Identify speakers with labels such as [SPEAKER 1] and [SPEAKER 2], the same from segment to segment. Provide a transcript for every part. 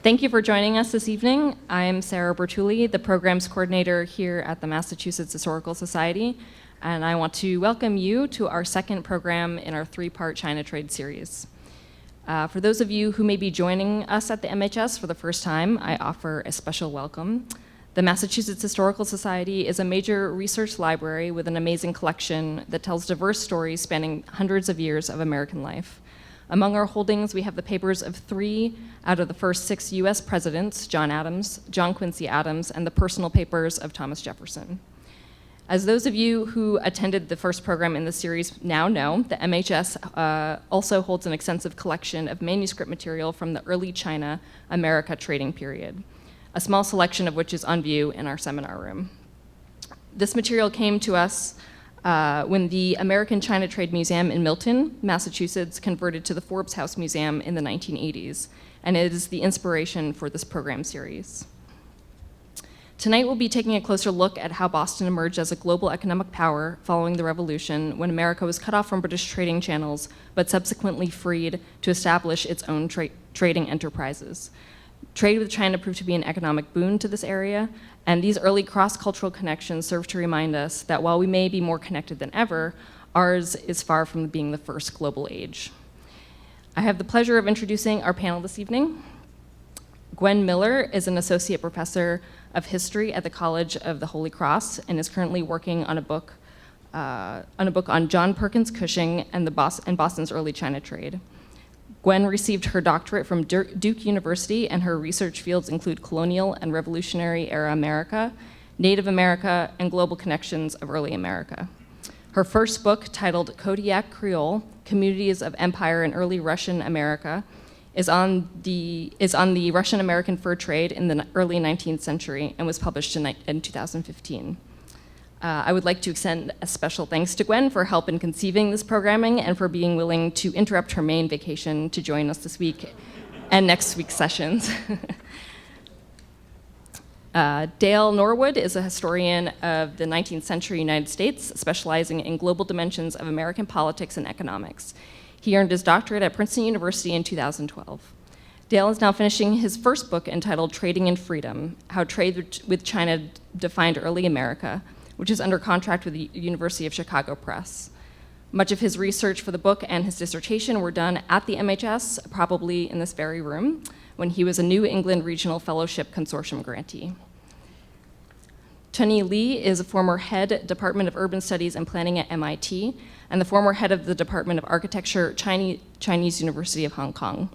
[SPEAKER 1] Thank you for joining us this evening. I'm Sarah Bertulli, the programs coordinator here at the Massachusetts Historical Society, and I want to welcome you to our second program in our three-part China trade series. For those of you who may be joining us at the MHS for the first time, I offer a special welcome. The Massachusetts Historical Society is a major research library with an amazing collection that tells diverse stories spanning hundreds of years of American life. Among our holdings, we have the papers of 3 out of the first 6 US presidents, John Adams, John Quincy Adams, and the personal papers of Thomas Jefferson. As those of you who attended the first program in the series now know, the MHS also holds an extensive collection of manuscript material from the early China-America trading period, a small selection of which is on view in our seminar room. This material came to us when the American China Trade Museum in Milton, Massachusetts, converted to the Forbes House Museum in the 1980s, and it is the inspiration for this program series. Tonight we'll be taking a closer look at how Boston emerged as a global economic power following the Revolution, when America was cut off from British trading channels, but subsequently freed to establish its own trading enterprises. Trade with China proved to be an economic boon to this area, and these early cross-cultural connections serve to remind us that while we may be more connected than ever, ours is far from being the first global age. I have the pleasure of introducing our panel this evening. Gwenn Miller is an associate professor of history at the College of the Holy Cross and is currently working on a book on John Perkins Cushing and Boston's early China trade. Gwenn received her doctorate from Duke University, and her research fields include colonial and revolutionary era America, Native America, and global connections of early America. Her first book, titled Kodiak Creole, Communities of Empire in Early Russian America, is on the Russian-American fur trade in the early 19th century and was published in 2015. I would like to extend a special thanks to Gwenn for help in conceiving this programming and for being willing to interrupt her Maine vacation to join us this week and next week's sessions. Dael Norwood is a historian of the 19th century United States, specializing in global dimensions of American politics and economics. He earned his doctorate at Princeton University in 2012. Dael is now finishing his first book entitled Trading in Freedom: How Trade with China Defined Early America, which is under contract with the University of Chicago Press. Much of his research for the book and his dissertation were done at the MHS, probably in this very room, when he was a New England Regional Fellowship Consortium grantee. Tunney Lee is a former head Department of Urban Studies and Planning at MIT, and the former head of the Department of Architecture, Chinese University of Hong Kong.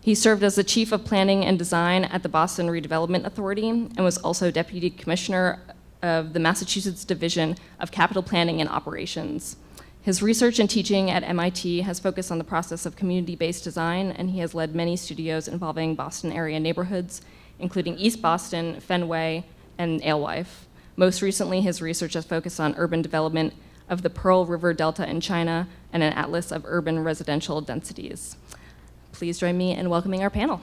[SPEAKER 1] He served as the Chief of Planning and Design at the Boston Redevelopment Authority and was also Deputy Commissioner of the Massachusetts Division of Capital Planning and Operations. His research and teaching at MIT has focused on the process of community-based design, and he has led many studios involving Boston area neighborhoods, including East Boston, Fenway, and Alewife. Most recently, his research has focused on urban development of the Pearl River Delta in China and an atlas of urban residential densities. Please join me in welcoming our panel.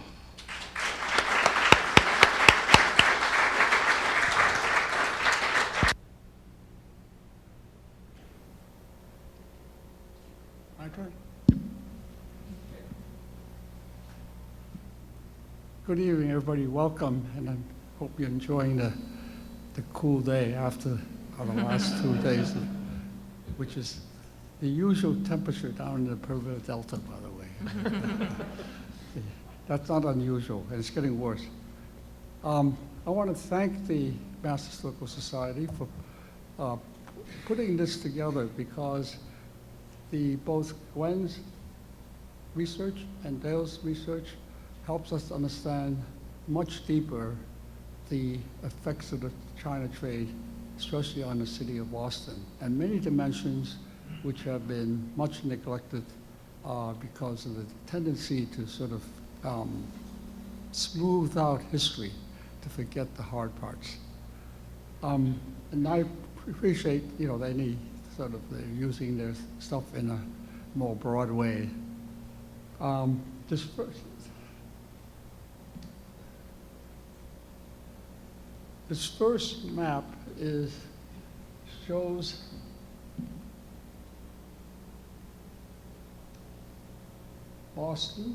[SPEAKER 2] Good evening, everybody. Welcome, and I hope you're enjoying the cool day after the last 2 days, which is the usual temperature down in the Pearl River Delta, by the way. That's not unusual, and it's getting worse. I want to thank the Mass Historical Society for putting this together, because both Gwenn's research and Dael's research helps us to understand much deeper the effects of the China trade, especially on the city of Boston, and many dimensions which have been much neglected because of the tendency to sort of smooth out history, to forget the hard parts. And I appreciate, any sort of they're using their stuff in a more broad way. This first map shows Boston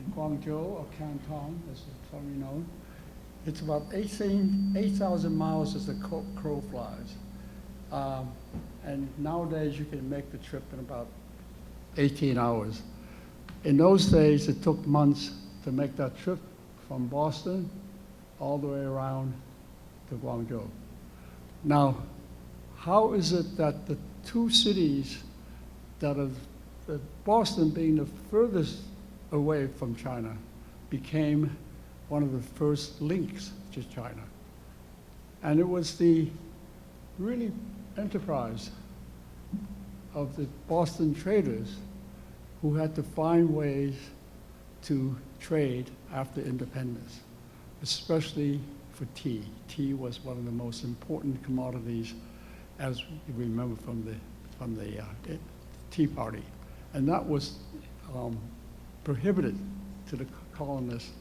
[SPEAKER 2] in Guangzhou, or Canton, as it's probably known. It's about 8,000 miles as the crow flies. And nowadays, you can make the trip in about 18 hours. In those days, it took months to make that trip from Boston all the way around to Guangzhou. Now, how is it that the two cities that are, Boston being the furthest away from China, became one of the first links to China? And it was the really enterprise of the Boston traders who had to find ways to trade after independence, especially for tea. Tea was one of the most important commodities, as you remember from the Tea Party. And that was prohibited to the colonists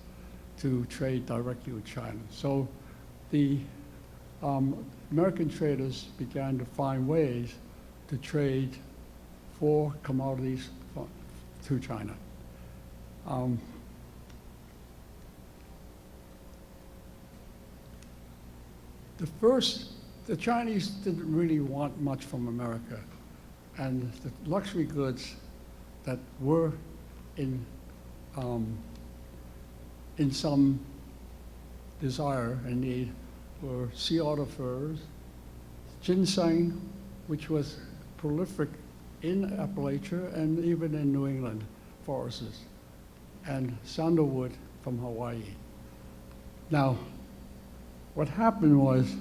[SPEAKER 2] to trade directly with China. So the American traders began to find ways to trade for commodities to China. The Chinese didn't really want much from America, and the luxury goods that were in some desire and need were sea otter furs, ginseng, which was prolific in Appalachia and even in New England forests, and sandalwood from Hawaii. Now, what happened was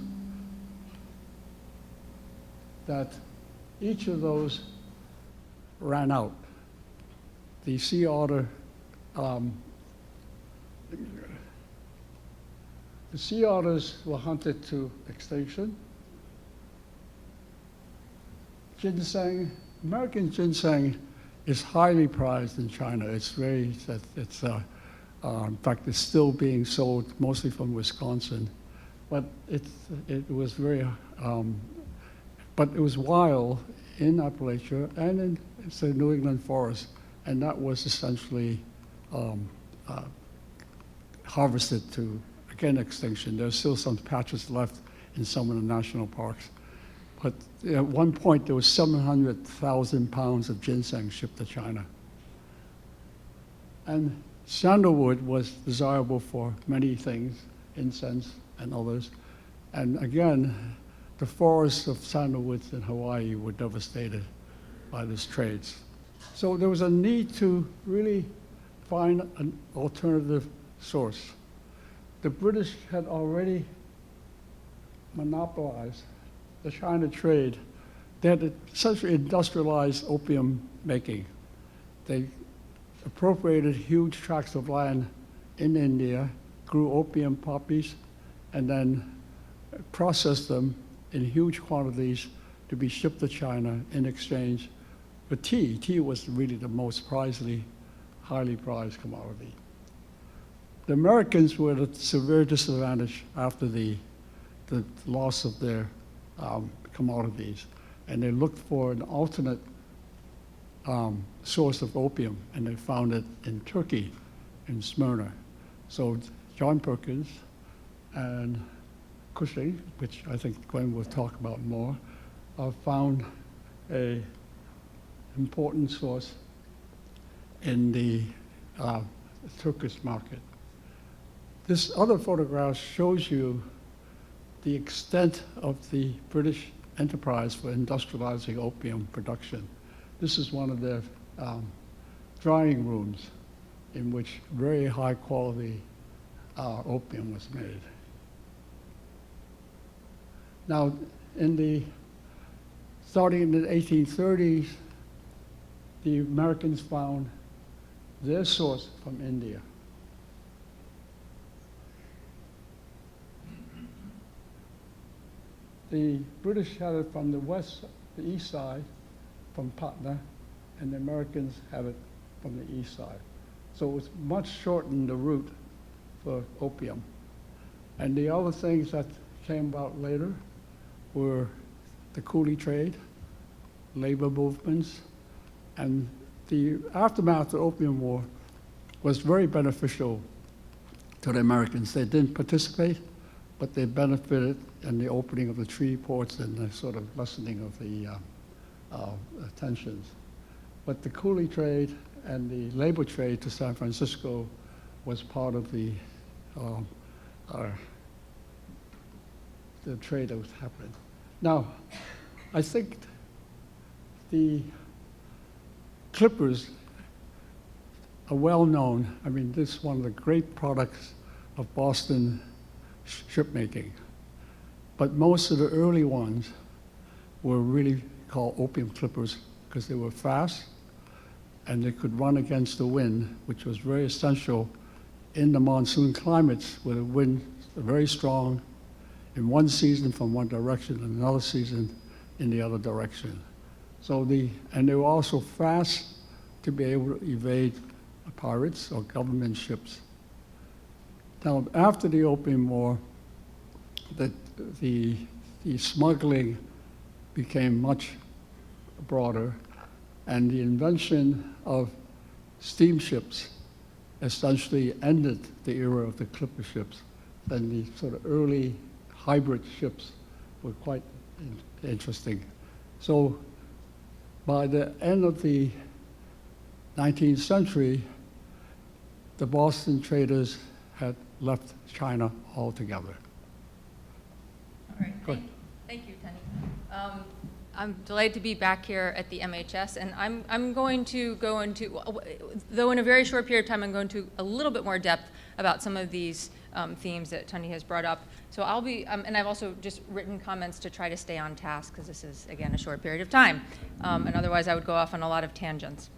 [SPEAKER 2] that each of those ran out. The sea otter, the sea otters were hunted to extinction. Ginseng, American ginseng is highly prized in China. It's very, in fact, it's still being sold mostly from Wisconsin. But it was very, but it was wild in Appalachia and in the New England forest, and that was essentially harvested to, again, extinction. There's still some patches left in some of the national parks. But at one point, there was 700,000 pounds of ginseng shipped to China. And sandalwood was desirable for many things, incense and others. And again, the forests of sandalwoods in Hawaii were devastated by these trades. So there was a need to really find an alternative source. The British had already monopolized the China trade. They had essentially industrialized opium making. They appropriated huge tracts of land in India, grew opium poppies, and then processed them in huge quantities to be shipped to China in exchange for tea. Tea was really the most highly prized commodity. The Americans were at a severe disadvantage after the loss of their commodities, and they looked for an alternate source of opium, and they found it in Turkey, in Smyrna. So John Perkins and Cushing, which I think Gwenn will talk about more, found an important source in the Turkish market. This other photograph shows you the extent of the British enterprise for industrializing opium production. This is one of their drying rooms in which very high quality opium was made. Now, starting in the 1830s, the Americans found their source from India. The British had it from the east side, from Patna, and the Americans had it from the east side. So it was much shortened the route for opium. And the other things that came about later were the Coolie trade, labor movements, and the aftermath of the Opium War was very beneficial to the Americans. They didn't participate, but they benefited in the opening of the treaty ports and the sort of lessening of the tensions. But the Coolie trade and the labor trade to San Francisco was part of the trade that was happening. Now, I think the clippers are well known. I mean, this is one of the great products of Boston shipmaking. But most of the early ones were really called opium clippers because they were fast and they could run against the wind, which was very essential in the monsoon climates where the wind is very strong in one season from one direction and another season in the other direction. And they were also fast to be able to evade pirates or government ships. Now, after the Opium War, the smuggling became much broader, and the invention of steamships essentially ended the era of the clipper ships. Then the sort of early hybrid ships were quite interesting. So by the end of the 19th century, the Boston traders had left China altogether.
[SPEAKER 3] All right, thank you, Tunney. I'm delighted to be back here at the MHS, and I'm going to go into, though in a very short period of time, I'm going to a little bit more depth about some of these themes that Tunney has brought up. So I'll be, and I've also just written comments to try to stay on task, because this is, again, a short period of time, and otherwise I would go off on a lot of tangents.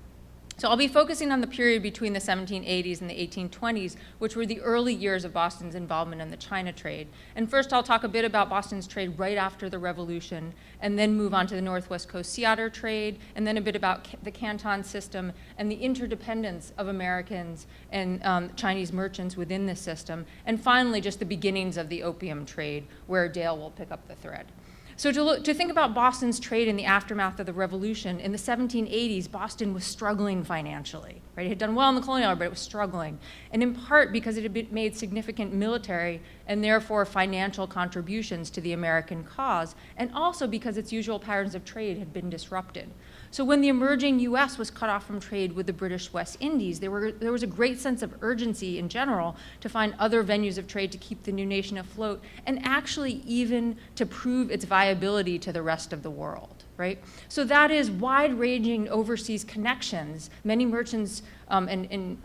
[SPEAKER 3] So I'll be focusing on the period between the 1780s and the 1820s, which were the early years of Boston's involvement in the China trade. And first I'll talk a bit about Boston's trade right after the Revolution, and then move on to the Northwest Coast sea otter trade, and then a bit about the Canton system and the interdependence of Americans and Chinese merchants within this system, and finally just the beginnings of the opium trade, where Dael will pick up the thread. So to think about Boston's trade in the aftermath of the Revolution, in the 1780s, Boston was struggling financially, right? It had done well in the colonial era, but it was struggling. And in part because it had made significant military and therefore financial contributions to the American cause, and also because its usual patterns of trade had been disrupted. So when the emerging US was cut off from trade with the British West Indies, there was a great sense of urgency in general to find other venues of trade to keep the new nation afloat, and actually even to prove its viability to the rest of the world, right? So that is wide-ranging overseas connections. Many merchants and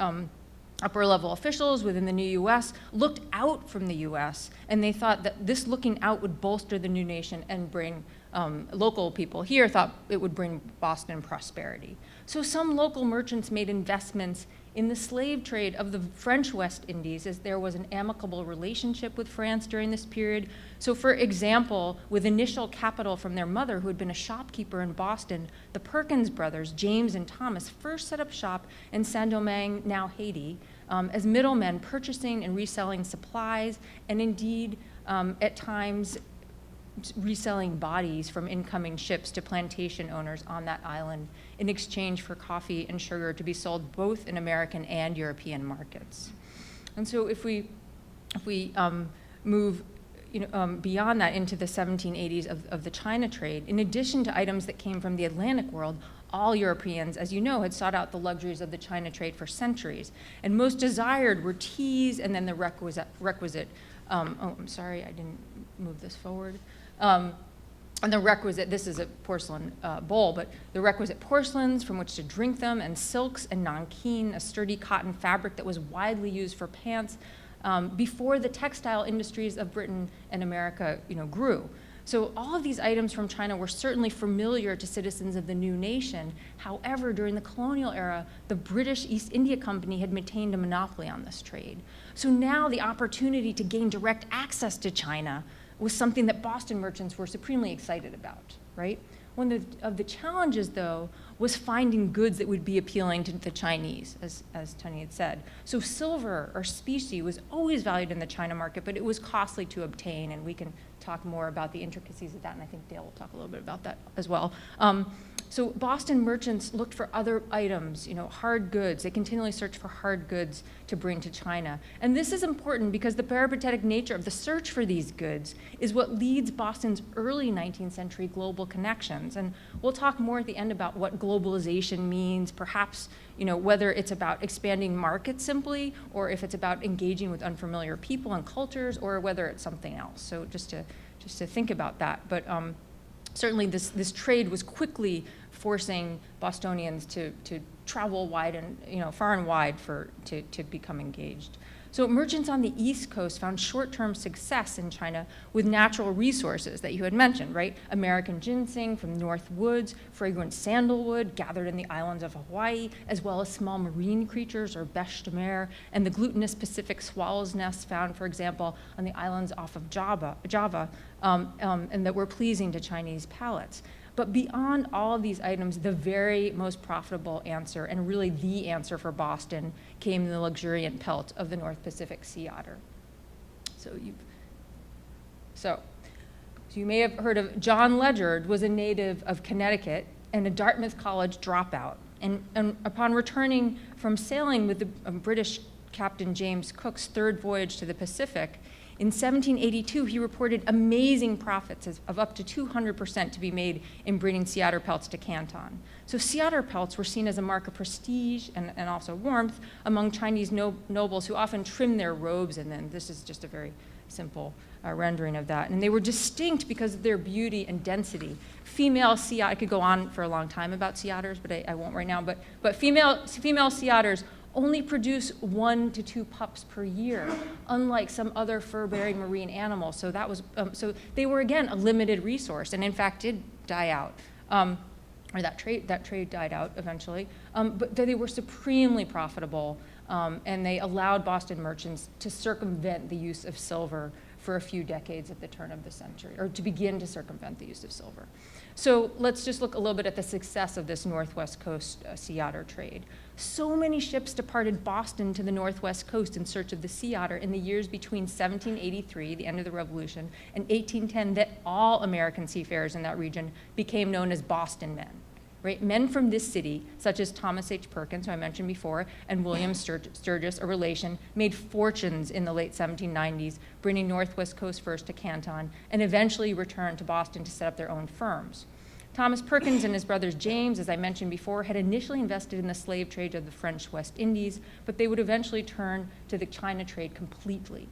[SPEAKER 3] upper-level officials within the new US looked out from the US, and they thought that this looking out would bolster the new nation and bring local people here thought it would bring Boston prosperity. So some local merchants made investments in the slave trade of the French West Indies, as there was an amicable relationship with France during this period. So for example, with initial capital from their mother, who had been a shopkeeper in Boston, the Perkins brothers, James and Thomas, first set up shop in Saint-Domingue, now Haiti, as middlemen purchasing and reselling supplies, and indeed, at times, reselling bodies from incoming ships to plantation owners on that island in exchange for coffee and sugar to be sold both in American and European markets. And so if we move beyond that into the 1780s of the China trade, in addition to items that came from the Atlantic world, all Europeans, as you know, had sought out the luxuries of the China trade for centuries. And most desired were teas and then the requisite oh, I'm sorry, I didn't move this forward. And the requisite, this is a porcelain bowl, but the requisite porcelains from which to drink them, and silks and nankeen, a sturdy cotton fabric that was widely used for pants, before the textile industries of Britain and America grew. So all of these items from China were certainly familiar to citizens of the new nation. However, during the colonial era, the British East India Company had maintained a monopoly on this trade. So now the opportunity to gain direct access to China was something that Boston merchants were supremely excited about, right? One of the challenges, though, was finding goods that would be appealing to the Chinese, as Tunney had said. So silver or specie was always valued in the China market, but it was costly to obtain, and we can talk more about the intricacies of that, and I think Dael will talk a little bit about that as well. So Boston merchants looked for other items, hard goods. They continually searched for hard goods to bring to China. And this is important because the peripatetic nature of the search for these goods is what leads Boston's early 19th century global connections. And we'll talk more at the end about what globalization means, perhaps whether it's about expanding markets simply, or if it's about engaging with unfamiliar people and cultures, or whether it's something else. So just to think about that. But certainly this trade was quickly forcing Bostonians to travel wide and far and wide to become engaged. So merchants on the East Coast found short-term success in China with natural resources that you had mentioned, right? American ginseng from North Woods, fragrant sandalwood gathered in the islands of Hawaii, as well as small marine creatures or bêche de mer, and the glutinous Pacific swallow's nests found, for example, on the islands off of Java, and that were pleasing to Chinese palates. But beyond all of these items, the very most profitable answer, and really the answer for Boston, came in the luxuriant pelt of the North Pacific sea otter. So you may have heard of John Ledyard, was a native of Connecticut and a Dartmouth College dropout. And upon returning from sailing with the British Captain James Cook's third voyage to the Pacific, in 1782, he reported amazing profits of up to 200% to be made in breeding sea otter pelts to Canton. So sea otter pelts were seen as a mark of prestige and also warmth among Chinese nobles who often trimmed their robes, and then this is just a very simple rendering of that. And they were distinct because of their beauty and density. Female sea otter, I could go on for a long time about sea otters, but I won't right now, but female sea otters only produce 1 to 2 pups per year, unlike some other fur-bearing marine animals. So that was, so they were again a limited resource, and in fact did die out, or that trade died out eventually. But they were supremely profitable, and they allowed Boston merchants to circumvent the use of silver for a few decades at the turn of the century, or to begin to circumvent the use of silver. So let's just look a little bit at the success of this Northwest Coast sea otter trade. So many ships departed Boston to the Northwest Coast in search of the sea otter in the years between 1783, the end of the Revolution, and 1810 that all American seafarers in that region became known as Boston men. Right? Men from this city, such as Thomas H. Perkins, who I mentioned before, and William Sturgis, a relation, made fortunes in the late 1790s, bringing Northwest Coast furs to Canton, and eventually returned to Boston to set up their own firms. Thomas Perkins and his brothers James, as I mentioned before, had initially invested in the slave trade of the French West Indies, but they would eventually turn to the China trade completely.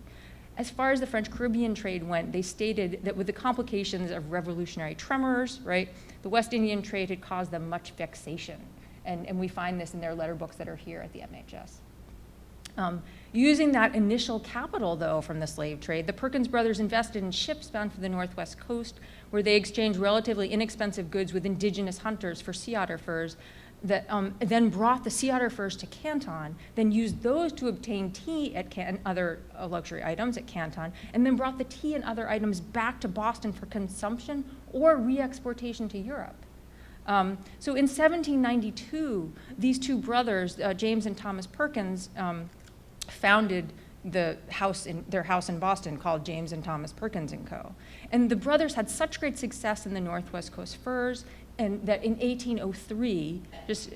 [SPEAKER 3] As far as the French Caribbean trade went, they stated that with the complications of revolutionary tremors, right, the West Indian trade had caused them much vexation. And we find this in their letter books that are here at the MHS. Using that initial capital, though, from the slave trade, the Perkins brothers invested in ships bound for the Northwest Coast, where they exchanged relatively inexpensive goods with indigenous hunters for sea otter furs, that then brought the sea otter furs to Canton, then used those to obtain tea and other luxury items at Canton, and then brought the tea and other items back to Boston for consumption or re-exportation to Europe. So in 1792, these two brothers, James and Thomas Perkins, founded their house in Boston called James and Thomas Perkins & Co. And the brothers had such great success in the Northwest Coast furs, and that in 1803, just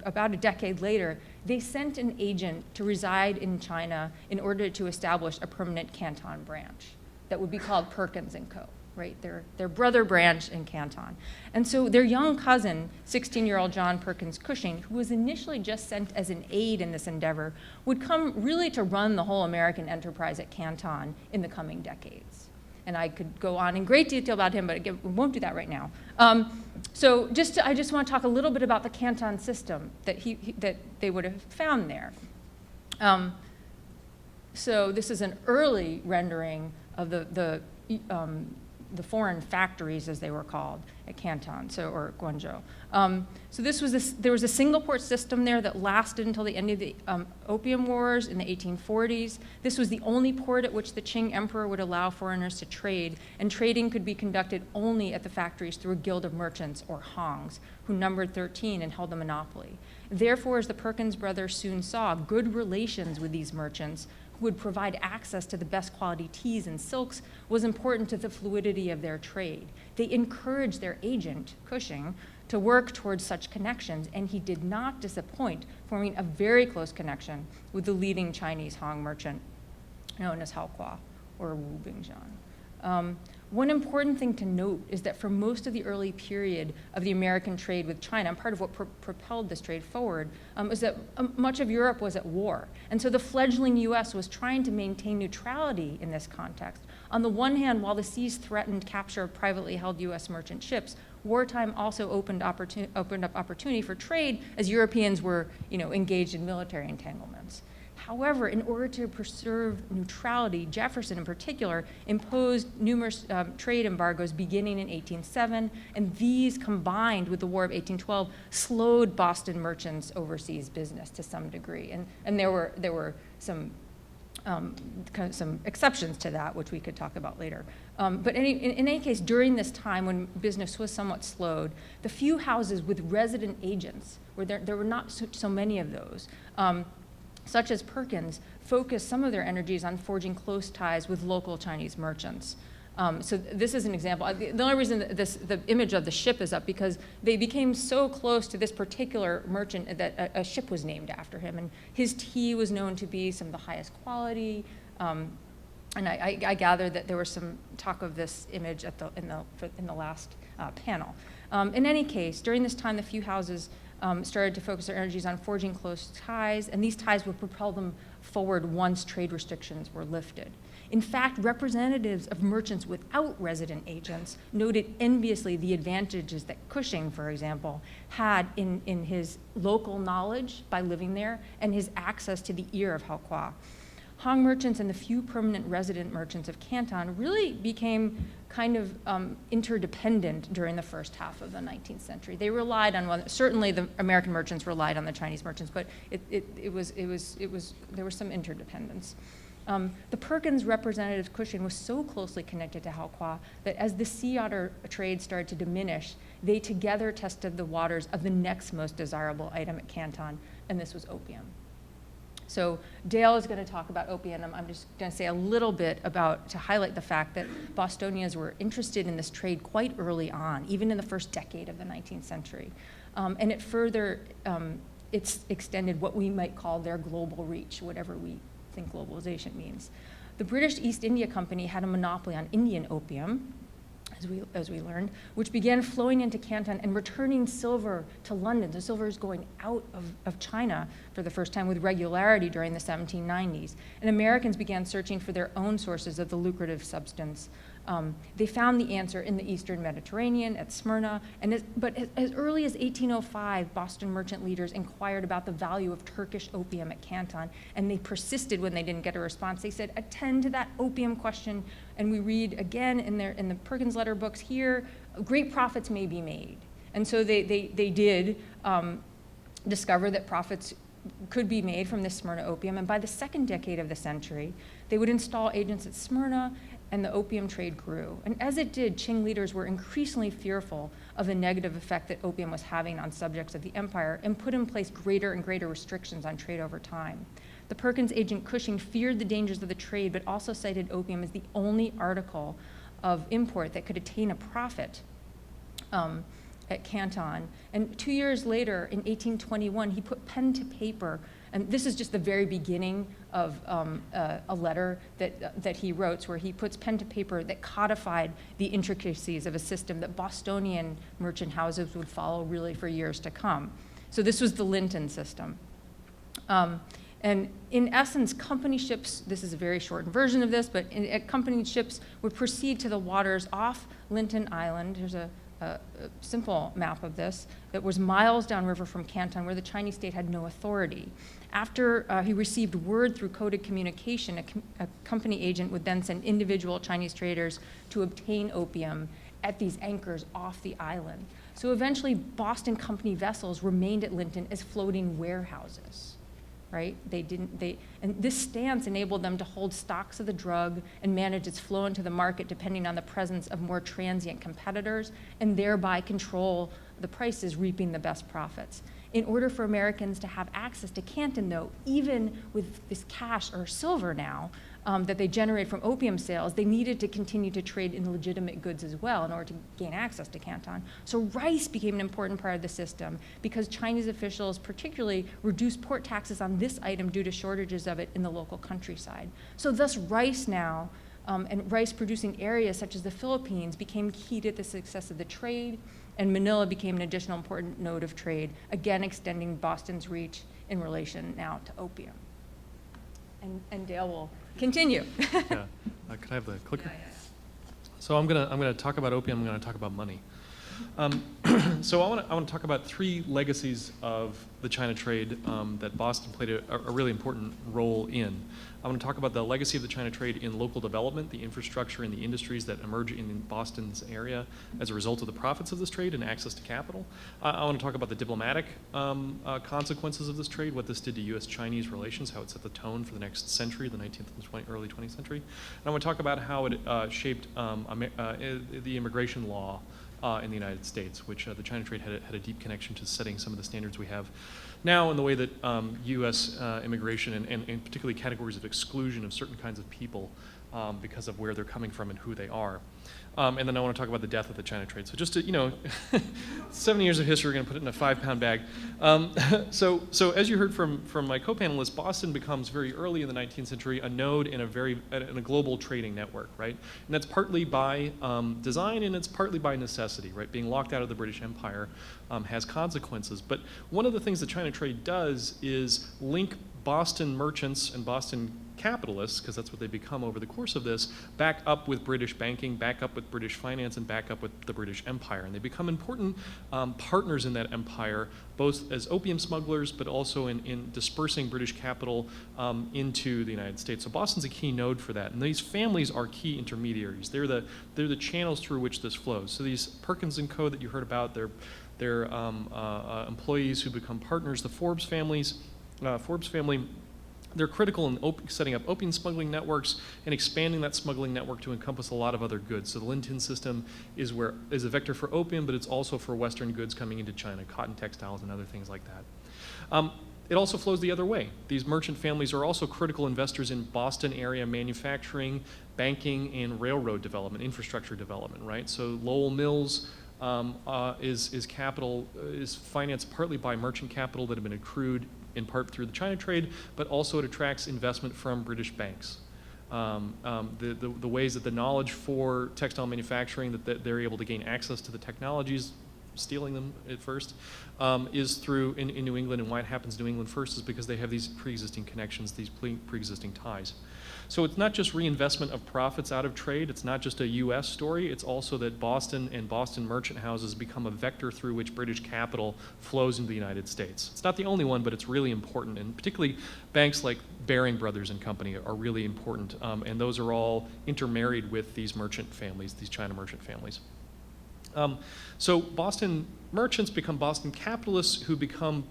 [SPEAKER 3] about a decade later, they sent an agent to reside in China in order to establish a permanent Canton branch that would be called Perkins & Co. Right, their brother branch in Canton. And so their young cousin, 16-year-old John Perkins Cushing, who was initially just sent as an aide in this endeavor, would come really to run the whole American enterprise at Canton in the coming decades. And I could go on in great detail about him, but again, we won't do that right now. So I just want to talk a little bit about the Canton system that they would have found there. So this is an early rendering of the the foreign factories, as they were called, at Canton, or Guangzhou. So there was a single port system there that lasted until the end of the Opium Wars in the 1840s. This was the only port at which the Qing emperor would allow foreigners to trade, and trading could be conducted only at the factories through a guild of merchants, or hongs, who numbered 13 and held a monopoly. Therefore, as the Perkins brothers soon saw, good relations with these merchants who would provide access to the best quality teas and silks was important to the fluidity of their trade. They encouraged their agent, Cushing, to work towards such connections, and he did not disappoint, forming a very close connection with the leading Chinese Hong merchant known as Hao Qua, or Wu Bingjian. One important thing to note is that for most of the early period of the American trade with China, and part of what propelled this trade forward, is that much of Europe was at war. And so the fledgling US was trying to maintain neutrality in this context. On the one hand, while the seas threatened capture of privately held US merchant ships, wartime also opened up opportunity for trade as Europeans were, engaged in military entanglements. However, in order to preserve neutrality, Jefferson in particular imposed numerous trade embargoes beginning in 1807, and these combined with the War of 1812 slowed Boston merchants' overseas business to some degree. And there were some some exceptions to that, which we could talk about later. But in any case, during this time when business was somewhat slowed, the few houses with resident agents, where there were not so many of those, such as Perkins, focused some of their energies on forging close ties with local Chinese merchants. So this is an example. The only reason that the image of the ship is up because they became so close to this particular merchant that a ship was named after him, and his tea was known to be some of the highest quality. And I gather that there was some talk of this image in the last panel. In any case, during this time, the few houses started to focus their energies on forging close ties, and these ties would propel them forward once trade restrictions were lifted. In fact, representatives of merchants without resident agents noted enviously the advantages that Cushing, for example, had in his local knowledge by living there and his access to the ear of Hao Qua. Hong merchants and the few permanent resident merchants of Canton really became kind of interdependent during the first half of the 19th century. They relied on certainly the American merchants relied on the Chinese merchants, but there was some interdependence. The Perkins representative Cushing was so closely connected to Hao Qua that as the sea otter trade started to diminish, they together tested the waters of the next most desirable item at Canton, and this was opium. So Dael is going to talk about opium. I'm just going to say a little bit to highlight the fact that Bostonians were interested in this trade quite early on, even in the first decade of the 19th century. And it further, it's extended what we might call their global reach, whatever we think globalization means. The British East India Company had a monopoly on Indian opium, as we learned, which began flowing into Canton and returning silver to London. So silver is going out of China for the first time with regularity during the 1790s. And Americans began searching for their own sources of the lucrative substance. They found the answer in the Eastern Mediterranean at Smyrna, but as early as 1805, Boston merchant leaders inquired about the value of Turkish opium at Canton, and they persisted when they didn't get a response. They said, attend to that opium question, and we read again in the Perkins letter books here, great profits may be made. And so they did discover that profits could be made from this Smyrna opium, and by the second decade of the century, they would install agents at Smyrna, and the opium trade grew. And as it did, Qing leaders were increasingly fearful of the negative effect that opium was having on subjects of the empire and put in place greater and greater restrictions on trade over time. The Perkins agent Cushing feared the dangers of the trade, but also cited opium as the only article of import that could attain a profit at Canton. And 2 years later, in 1821, he put pen to paper, and this is just the very beginning of a letter that he wrote, where he puts pen to paper that codified the intricacies of a system that Bostonian merchant houses would follow really for years to come. So this was the Linton system. And in essence, company ships, this is a very shortened version of this, but company ships would proceed to the waters off Linton Island. Here's a a simple map of this that was miles downriver from Canton, where the Chinese state had no authority. After he received word through coded communication, a company agent would then send individual Chinese traders to obtain opium at these anchors off the island. So eventually, Boston Company vessels remained at Linton as floating warehouses, right? And this stance enabled them to hold stocks of the drug and manage its flow into the market depending on the presence of more transient competitors, and thereby control the prices, reaping the best profits. In order for Americans to have access to Canton, though, even with this cash or silver now that they generate from opium sales, they needed to continue to trade in legitimate goods as well in order to gain access to Canton. So rice became an important part of the system because Chinese officials particularly reduced port taxes on this item due to shortages of it in the local countryside. So thus rice now and rice-producing areas such as the Philippines became key to the success of the trade, and Manila became an additional important node of trade, again extending Boston's reach in relation now to opium. And Dael will continue.
[SPEAKER 4] Yeah. Could I have the clicker? So I'm gonna talk about opium. I'm gonna talk about money. So I want to talk about three legacies of the China trade that Boston played a really important role in. I want to talk about the legacy of the China trade in local development, the infrastructure and the industries that emerge in Boston's area as a result of the profits of this trade and access to capital. I want to talk about the diplomatic consequences of this trade, what this did to U.S.-Chinese relations, how it set the tone for the next century, the 19th and early 20th century. And I want to talk about how it shaped the immigration law in the United States, which the China trade had a deep connection to setting some of the standards we have now in the way that U.S. Immigration and particularly categories of exclusion of certain kinds of people because of where they're coming from and who they are. And then I want to talk about the death of the China trade. So just to, 70 years of history, we're going to put it in a 5-pound bag. So as you heard from my co-panelists, Boston becomes very early in the 19th century a node in a global trading network, right? And that's partly by design and it's partly by necessity, right? Being locked out of the British Empire has consequences. But one of the things the China trade does is link Boston merchants and Boston capitalists, because that's what they become over the course of this, back up with British banking, back up with British finance, and back up with the British Empire. And they become important partners in that empire, both as opium smugglers, but also in dispersing British capital into the United States. So Boston's a key node for that. And these families are key intermediaries. They're the channels through which this flows. So these Perkins & Co. that you heard about, they're employees who become partners. The Forbes family, they're critical in setting up opium smuggling networks and expanding that smuggling network to encompass a lot of other goods. So the Linton system is a vector for opium, but it's also for Western goods coming into China, cotton textiles and other things like that. It also flows the other way. These merchant families are also critical investors in Boston area manufacturing, banking, and railroad development, infrastructure development, right? So Lowell Mills is financed partly by merchant capital that have been accrued in part through the China trade, but also it attracts investment from British banks. The ways that the knowledge for textile manufacturing, that they're able to gain access to the technologies, stealing them at first, is through in New England, and why it happens in New England first is because they have these pre-existing connections, these pre-existing ties. So it's not just reinvestment of profits out of trade, it's not just a US story, it's also that Boston and Boston merchant houses become a vector through which British capital flows into the United States. It's not the only one, but it's really important, and particularly banks like Baring Brothers and Company are really important, and those are all intermarried with these merchant families, these China merchant families. So Boston merchants become Boston capitalists who become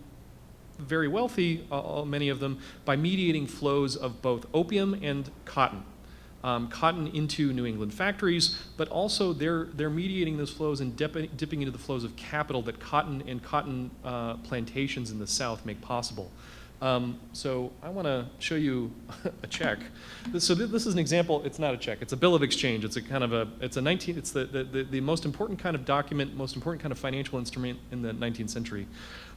[SPEAKER 4] very wealthy, many of them, by mediating flows of both opium and cotton. Cotton into New England factories, but also they're mediating those flows and dipping into the flows of capital that cotton and cotton plantations in the South make possible. So I want to show you a check. This is an example. It's not a check. It's a bill of exchange. It's the most important kind of document, most important kind of financial instrument in the 19th century.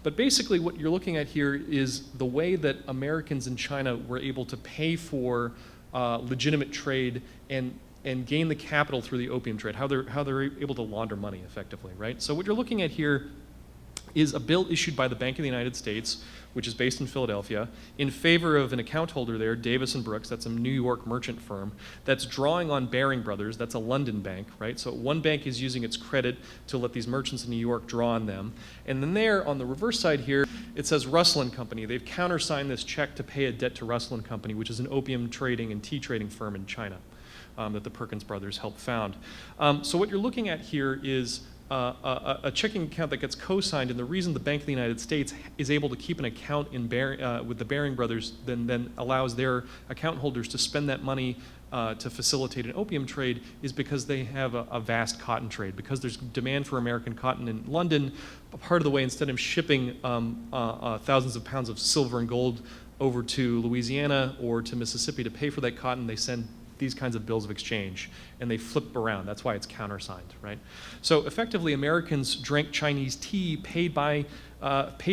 [SPEAKER 4] But basically, what you're looking at here is the way that Americans in China were able to pay for legitimate trade and gain the capital through the opium trade. How they're able to launder money effectively, right? So what you're looking at here is a bill issued by the Bank of the United States, which is based in Philadelphia, in favor of an account holder there, Davis and Brooks, that's a New York merchant firm, that's drawing on Baring Brothers, that's a London bank, right? So one bank is using its credit to let these merchants in New York draw on them. And then there, on the reverse side here, it says Russell and Company. They've countersigned this check to pay a debt to Russell and Company, which is an opium trading and tea trading firm in China that the Perkins brothers helped found. So what you're looking at here is a checking account that gets co-signed, and the reason the Bank of the United States is able to keep an account in with the Baring Brothers then allows their account holders to spend that money to facilitate an opium trade is because they have a vast cotton trade. Because there's demand for American cotton in London, part of the way, instead of shipping thousands of pounds of silver and gold over to Louisiana or to Mississippi to pay for that cotton, they send these kinds of bills of exchange, and they flip around. That's why it's countersigned, right? So effectively, Americans drank Chinese tea paid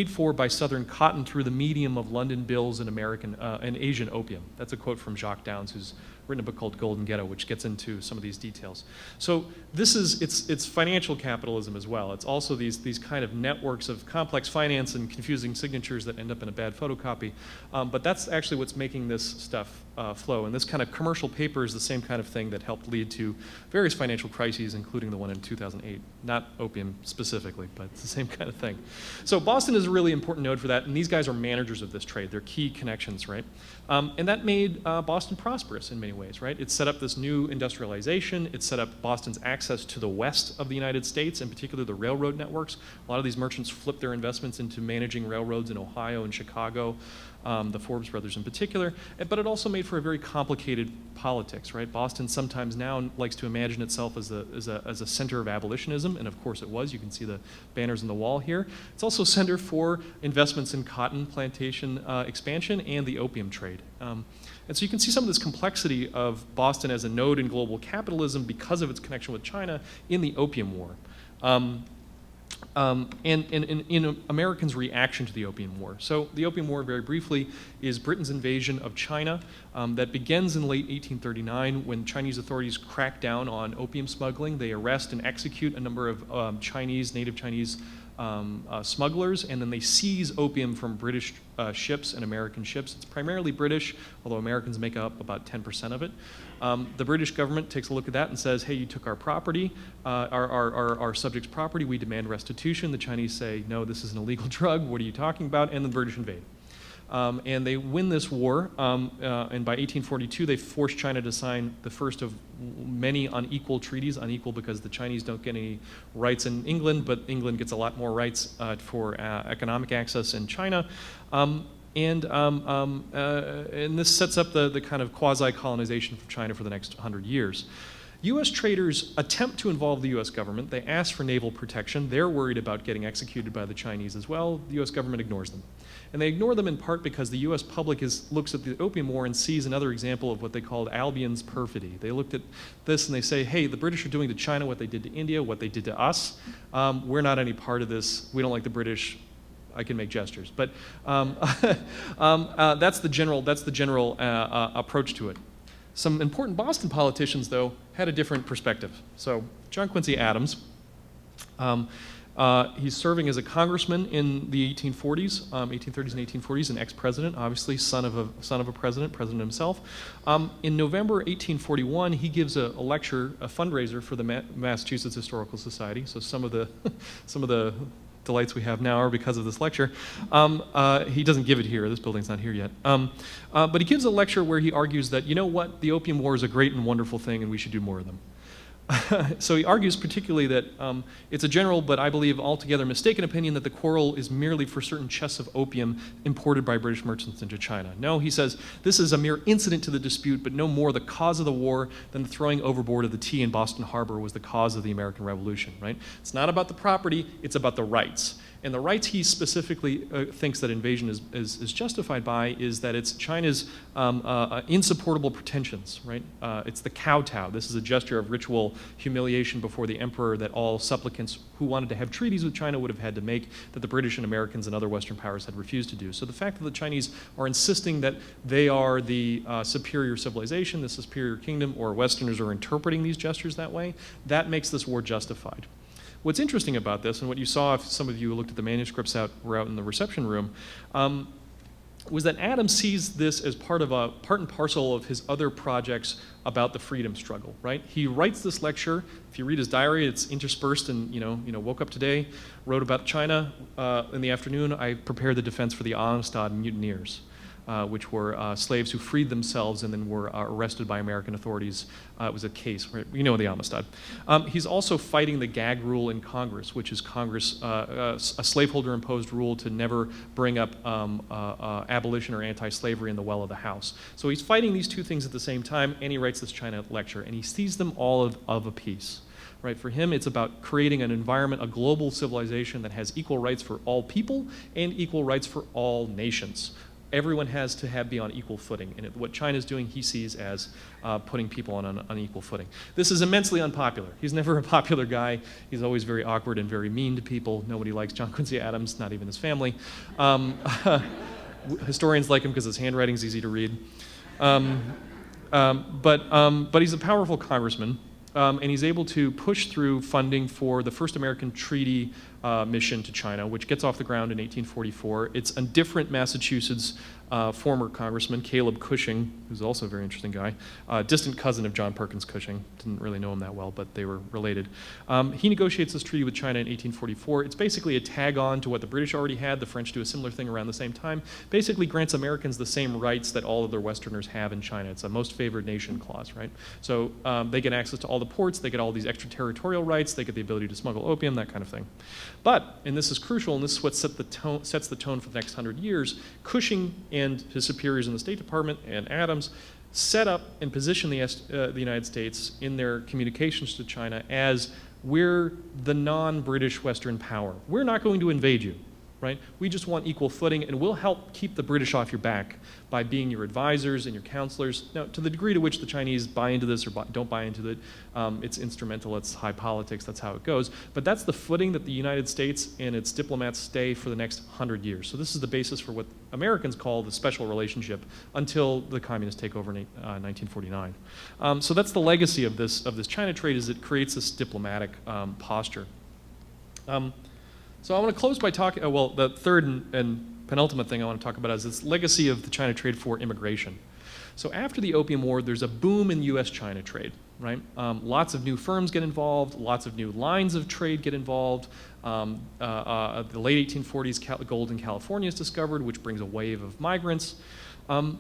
[SPEAKER 4] for by Southern cotton through the medium of London bills and and Asian opium. That's a quote from Jacques Downs, who's written a book called Golden Ghetto, which gets into some of these details. So this is, it's financial capitalism as well. It's also these kind of networks of complex finance and confusing signatures that end up in a bad photocopy. But that's actually what's making this stuff flow. And this kind of commercial paper is the same kind of thing that helped lead to various financial crises, including the one in 2008. Not opium specifically, but it's the same kind of thing. So Boston is a really important node for that, and these guys are managers of this trade. They're key connections, right? And that made Boston prosperous in many ways, right? It set up this new industrialization. It set up Boston's access to the west of the United States, in particular the railroad networks. A lot of these merchants flipped their investments into managing railroads in Ohio and Chicago, the Forbes brothers in particular. But it also made for a very complicated politics, right? Boston sometimes now likes to imagine itself as a center of abolitionism, and of course it was. You can see the banners on the wall here. It's also a center for investments in cotton plantation expansion and the opium trade. And so you can see some of this complexity of Boston as a node in global capitalism because of its connection with China in the Opium War. And in Americans' reaction to the Opium War. So the Opium War, very briefly, is Britain's invasion of China that begins in late 1839 when Chinese authorities crack down on opium smuggling. They arrest and execute a number of native Chinese smugglers, and then they seize opium from British ships and American ships. It's primarily British, although Americans make up about 10% of it. The British government takes a look at that and says, hey, you took our property, our subjects' property, we demand restitution. The Chinese say, no, this is an illegal drug, what are you talking about? And the British invade. And they win this war, and by 1842 they force China to sign the first of many unequal treaties, unequal because the Chinese don't get any rights in England, but England gets a lot more rights for economic access in China. And this sets up the kind of quasi-colonization of China for the next 100 years. U.S. traders attempt to involve the U.S. government. They ask for naval protection. They're worried about getting executed by the Chinese as well. The U.S. government ignores them. And they ignore them in part because the U.S. public looks at the Opium War and sees another example of what they called Albion's perfidy. They looked at this and they say, hey, the British are doing to China what they did to India, what they did to us. We're not any part of this. We don't like the British. I can make gestures. But that's the general approach to it. Some important Boston politicians, though, had a different perspective. So John Quincy Adams, he's serving as a congressman in the 1830s and 1840s, an ex-president, obviously son of a president himself. In November 1841, he gives a lecture, a fundraiser for the Massachusetts Historical Society. So some of the delights we have now are because of this lecture. He doesn't give it here. This building's not here yet. But he gives a lecture where he argues that, you know what, the Opium War is a great and wonderful thing and we should do more of them. So he argues particularly that it's a general, but I believe altogether mistaken opinion that the quarrel is merely for certain chests of opium imported by British merchants into China. No, he says, this is a mere incident to the dispute, but no more the cause of the war than the throwing overboard of the tea in Boston Harbor was the cause of the American Revolution, right? It's not about the property, it's about the rights. And the rights he specifically thinks that invasion is justified by is that it's China's insupportable pretensions, right? It's the kowtow. This is a gesture of ritual humiliation before the emperor that all supplicants who wanted to have treaties with China would have had to make, that the British and Americans and other Western powers had refused to do. So the fact that the Chinese are insisting that they are the superior civilization, the superior kingdom, or Westerners are interpreting these gestures that way, that makes this war justified. what's interesting about this, and what you saw if some of you looked at the manuscripts were out in the reception room, was that Adam sees this as part and parcel of his other projects about the freedom struggle, right? He writes this lecture. If you read his diary, it's interspersed and, woke up today, wrote about China. In the afternoon, I prepared the defense for the Amistad mutineers, which were slaves who freed themselves and then were arrested by American authorities. It was a case, right? The Amistad. He's also fighting the gag rule in Congress, which is Congress, a slaveholder-imposed rule to never bring up abolition or anti-slavery in the well of the House. So he's fighting these two things at the same time, and he writes this China lecture, and he sees them all of a piece. Right? For him, it's about creating an environment, a global civilization that has equal rights for all people and equal rights for all nations. Everyone has to be on equal footing. And what China's doing, he sees as putting people on an unequal footing. This is immensely unpopular. He's never a popular guy. He's always very awkward and very mean to people. Nobody likes John Quincy Adams, not even his family. Historians like him because his handwriting's easy to read. But he's a powerful congressman. And he's able to push through funding for the first American treaty mission to China, which gets off the ground in 1844. It's a different Massachusetts former congressman, Caleb Cushing, who's also a very interesting guy, distant cousin of John Perkins Cushing. Didn't really know him that well, but they were related. He negotiates this treaty with China in 1844. It's basically a tag-on to what the British already had. The French do a similar thing around the same time. Basically grants Americans the same rights that all other Westerners have in China. It's a most favored nation clause, right? So they get access to all the ports, they get all these extraterritorial rights, they get the ability to smuggle opium, that kind of thing. But, and this is crucial, and this is what sets the tone for the next 100 years, Cushing and his superiors in the State Department and Adams set up and position the United States in their communications to China as we're the non-British Western power. We're not going to invade you, right? We just want equal footing, and we'll help keep the British off your back by being your advisors and your counselors. Now, to the degree to which the Chinese buy into this or don't buy into it, it's instrumental, it's high politics, that's how it goes. But that's the footing that the United States and its diplomats stay for the next 100 years. So this is the basis for what Americans call the special relationship until the communists take over in 1949. So that's the legacy of this China trade, is it creates this diplomatic posture. So I want to close by talking, the third and penultimate thing I want to talk about is this legacy of the China trade for immigration. So after the Opium War, there's a boom in US-China trade, right? Lots of new firms get involved, lots of new lines of trade get involved. The late 1840s, gold in California is discovered, which brings a wave of migrants. And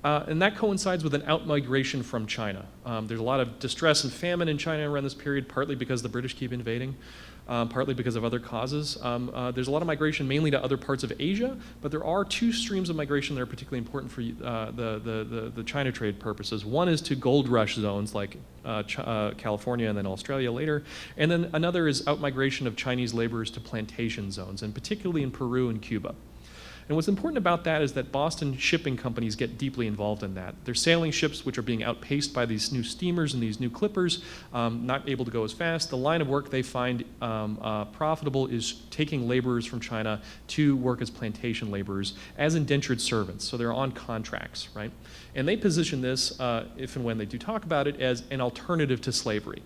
[SPEAKER 4] that coincides with an out-migration from China. There's a lot of distress and famine in China around this period, partly because the British keep invading, partly because of other causes. There's a lot of migration mainly to other parts of Asia, but there are two streams of migration that are particularly important for the China trade purposes. One is to gold rush zones like California and then Australia later, and then another is out-migration of Chinese laborers to plantation zones, and particularly in Peru and Cuba. And what's important about that is that Boston shipping companies get deeply involved in that. They're sailing ships which are being outpaced by these new steamers and these new clippers, not able to go as fast. The line of work they find profitable is taking laborers from China to work as plantation laborers, as indentured servants. So they're on contracts, right? And they position this, if and when they do talk about it, as an alternative to slavery,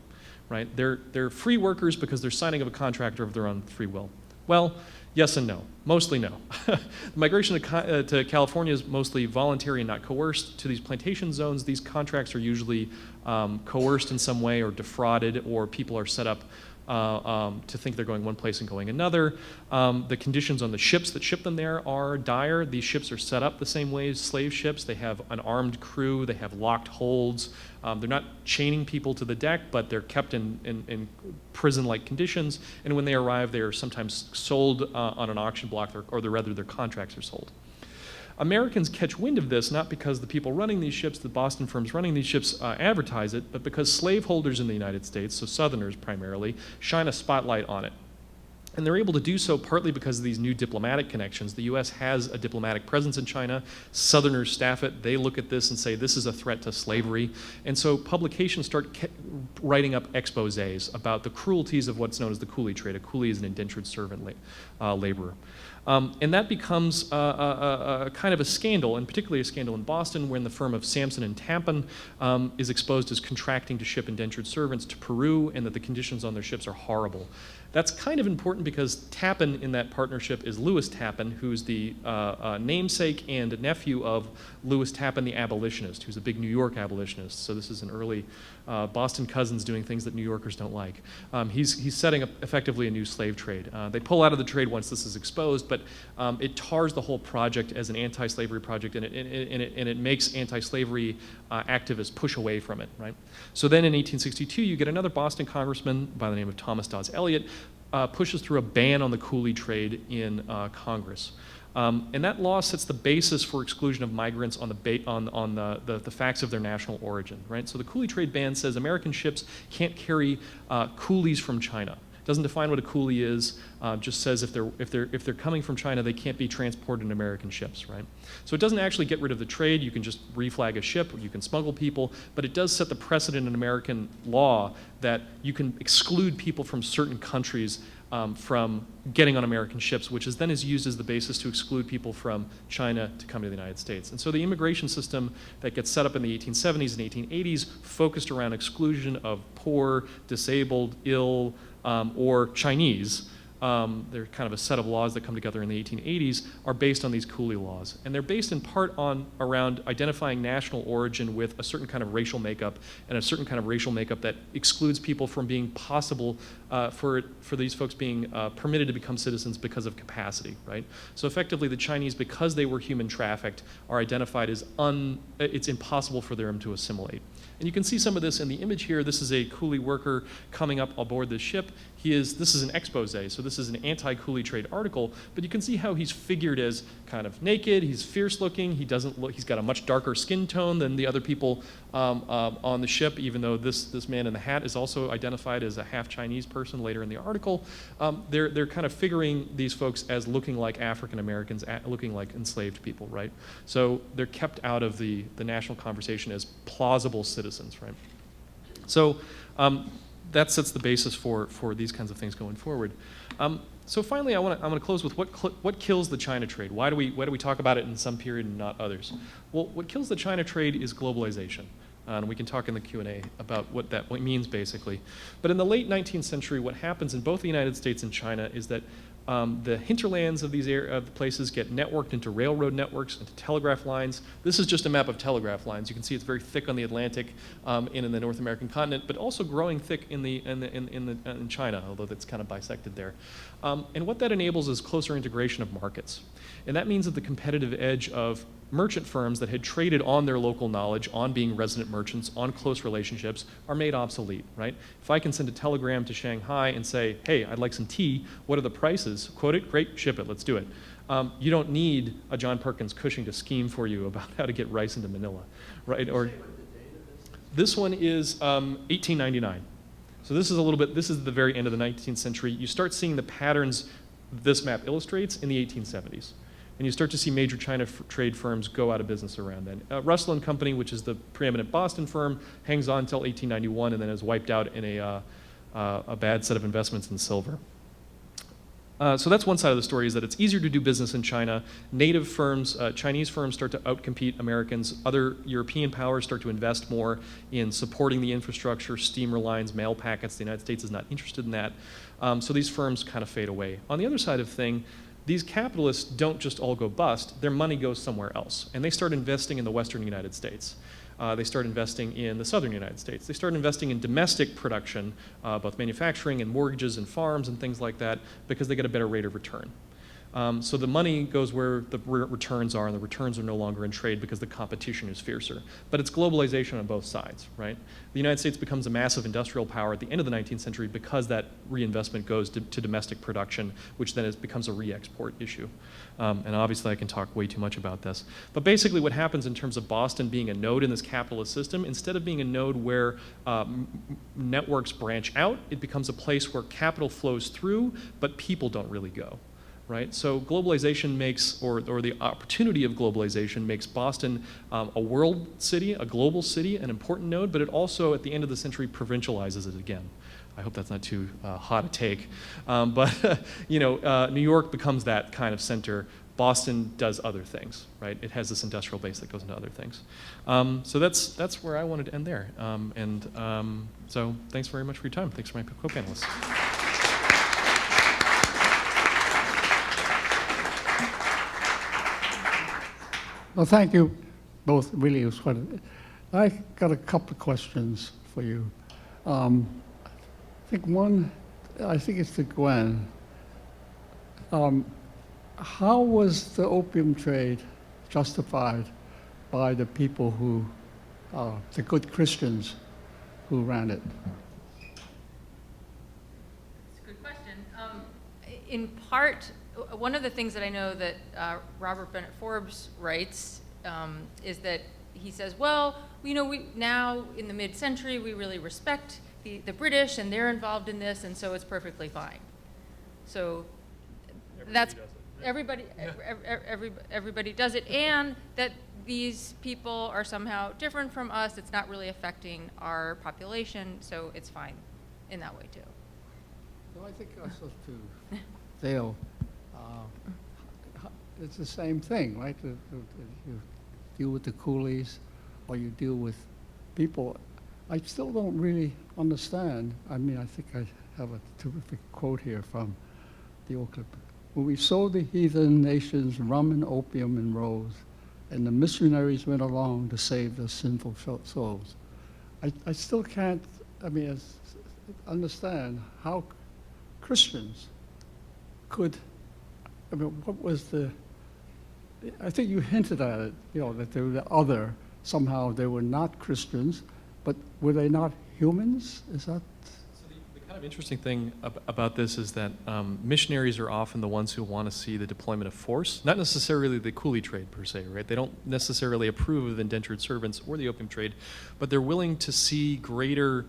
[SPEAKER 4] right? They're free workers because they're signing of a contract of their own free will. Well, yes and no. Mostly no. The migration to California is mostly voluntary and not coerced. To these plantation zones, these contracts are usually coerced in some way or defrauded, or people are set up to think they're going one place and going another. The conditions on the ships that ship them there are dire. These ships are set up the same way as slave ships. They have an armed crew. They have locked holds. They're not chaining people to the deck, but they're kept in prison-like conditions. And when they arrive, they are sometimes sold on an auction block, or rather their contracts are sold. Americans catch wind of this not because the people running these ships, the Boston firms running these ships, advertise it, but because slaveholders in the United States, so Southerners primarily, shine a spotlight on it. And they're able to do so partly because of these new diplomatic connections. The U.S. has a diplomatic presence in China. Southerners staff it. They look at this and say, this is a threat to slavery. And so publications start writing up exposés about the cruelties of what's known as the Coolie trade. A Coolie is an indentured servant laborer. And that becomes a kind of a scandal, and particularly a scandal in Boston, when the firm of Sampson and Tappan is exposed as contracting to ship indentured servants to Peru, and that the conditions on their ships are horrible. That's kind of important because Tappan in that partnership is Lewis Tappan, who's the namesake and nephew of Lewis Tappan, the abolitionist, who's a big New York abolitionist. So this is an early Boston cousins doing things that New Yorkers don't like. He's setting up effectively a new slave trade. They pull out of the trade once this is exposed, but it tars the whole project as an anti-slavery project, and it makes anti-slavery activists push away from it, right? So then in 1862, you get another Boston congressman by the name of Thomas Dawes Eliot, pushes through a ban on the Coolie trade in Congress. And that law sets the basis for exclusion of migrants on the facts of their national origin, right? So the Coolie trade ban says American ships can't carry coolies from China. Doesn't define what a coolie is, just says if they're coming from China, they can't be transported in American ships, right? So it doesn't actually get rid of the trade. You can just reflag a ship, or you can smuggle people, but it does set the precedent in American law that you can exclude people from certain countries from getting on American ships, which is then used as the basis to exclude people from China to come to the United States. And so the immigration system that gets set up in the 1870s and 1880s focused around exclusion of poor, disabled, ill, or Chinese. They're kind of a set of laws that come together in the 1880s, are based on these Coolie laws. And they're based in part around identifying national origin with a certain kind of racial makeup, and a certain kind of racial makeup that excludes people from being possible for these folks being permitted to become citizens because of capacity, right? So effectively the Chinese, because they were human trafficked, are identified as it's impossible for them to assimilate. And you can see some of this in the image here. This is a Coolie worker coming up aboard this ship. This is an expose, so this is an anti-Coolie trade article, but you can see how he's figured as kind of naked, he's fierce looking, he's got a much darker skin tone than the other people on the ship, even though this man in the hat is also identified as a half Chinese person later in the article. They're kind of figuring these folks as looking like African Americans, looking like enslaved people, right? So they're kept out of the national conversation as plausible citizens, right? So that sets the basis for these kinds of things going forward. So finally, I want to close with what kills the China trade. Why do we talk about it in some period and not others? Well, what kills the China trade is globalization. And we can talk in the Q&A about what that means, basically. But in the late 19th century, what happens in both the United States and China is that the hinterlands of these places get networked into railroad networks, into telegraph lines. This is just a map of telegraph lines. You can see it's very thick on the Atlantic and in the North American continent, but also growing thick in China, although that's kind of bisected there. And what that enables is closer integration of markets. And that means that the competitive edge of merchant firms that had traded on their local knowledge, on being resident merchants, on close relationships, are made obsolete, right? If I can send a telegram to Shanghai and say, hey, I'd like some tea, what are the prices? Quote it, great, ship it, let's do it. You don't need a John Perkins Cushing to scheme for you about how to get rice into Manila, right? Or this one is 1899. So this is the very end of the 19th century. You start seeing the patterns this map illustrates in the 1870s. And you start to see major China trade firms go out of business around then. Russell and Company, which is the preeminent Boston firm, hangs on until 1891 and then is wiped out in a bad set of investments in silver. So that's one side of the story, is that it's easier to do business in China. Native firms, Chinese firms start to outcompete Americans. Other European powers start to invest more in supporting the infrastructure, steamer lines, mail packets. The United States is not interested in that. So these firms kind of fade away. On the other side of the thing, these capitalists don't just all go bust, their money goes somewhere else. And they start investing in the Western United States. They start investing in the Southern United States. They start investing in domestic production, both manufacturing and mortgages and farms and things like that, because they get a better rate of return. So the money goes where the returns are, and the returns are no longer in trade because the competition is fiercer. But it's globalization on both sides, right? The United States becomes a massive industrial power at the end of the 19th century because that reinvestment goes to domestic production, which then becomes a re-export issue. And obviously I can talk way too much about this. But basically what happens in terms of Boston being a node in this capitalist system, instead of being a node where networks branch out, it becomes a place where capital flows through, but people don't really go. Right? So globalization makes, or the opportunity of globalization makes Boston a world city, a global city, an important node, but it also, at the end of the century, provincializes it again. I hope that's not too hot a take. But New York becomes that kind of center. Boston does other things, right? It has this industrial base that goes into other things. So that's where I wanted to end there. So thanks very much for your time. Thanks for my co-panelists.
[SPEAKER 2] Well, thank you both. Really, it was fun. I got a couple of questions for you. I think it's to Gwenn. How was the opium trade justified by the people who, the good Christians who ran it?
[SPEAKER 3] It's a good question. In part, one of the things that I know that Robert Bennett Forbes writes is that he says, well, we now in the mid-century, we really respect the British and they're involved in this, and so it's perfectly fine. So that's everybody does it, and that these people are somehow different from us. It's not really affecting our population, so it's fine in that way too.
[SPEAKER 2] Well, I think also to Dael, it's the same thing, right? You deal with the coolies, or you deal with people. I still don't really understand. I mean, I think I have a terrific quote here from the old clip. When we sold the heathen nations rum and opium and rose, and the missionaries went along to save their sinful souls. I still can't, understand how Christians could, what was I think you hinted at it, that they were the other, somehow they were not Christians, but were they not humans? Is that?
[SPEAKER 4] So the kind of interesting thing about this is that missionaries are often the ones who want to see the deployment of force, not necessarily the coolie trade per se, right? They don't necessarily approve of indentured servants or the opium trade, but they're willing to see greater